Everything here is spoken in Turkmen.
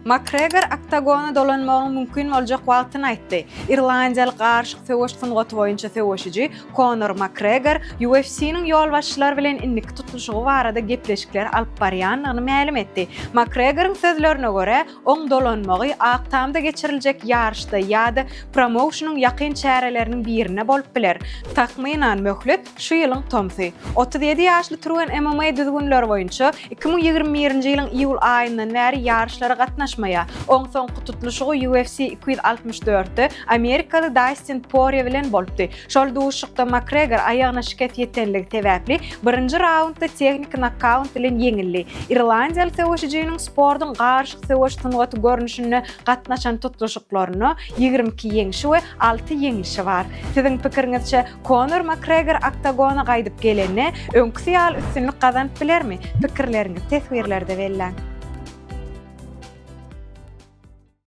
Makgregor oktagona dolanmagynyň mümkin boljak wagtyny aýtdy. İrlandiýalyk garşyk söwüş fungaty boýunça söwüşiji Conor Makgregor UFC'niň ýol başçylary bilen innik tutuluşy barada gepleşikler alyp barýanlygyny ma'lum etdi. Makgregor'yň sözlerine görä, oň dolanmagy aktamda geçiriljek ýarşda ýa-da promotionyň ýakyn çäreleriniň birine bolup biler. Takmynan möhlet şu ýylyň tomsy. 37 ýaşly Turkmen MMA düzgünler boýunça 2021-nji ýylyň iýul aýyndan bäri ýarşlara gatnaşmaýa. Oň soňky tutuluşy UFC 264-de Amerikalı Dustin Poirier bilen bolupdy. Şol duşukda Makgregor aýagyna şiket ýetenligi sebäpli birinji raundda teknik knockout bilen ýeňildi. İrlandiýaly söwüşçiniň sportyň garşyk söwüş sungaty görnüşine gatnaşan tutuluşyklaryny 22 ýeňişi we 6 ýeňişi bar. Siziň pikiriňizçe Conor Makgregor oktagona gaýdyp gelende öňkü ýaly üstünlük gazanyp bilermi? Pikirleriňizi teswirlerde belläň.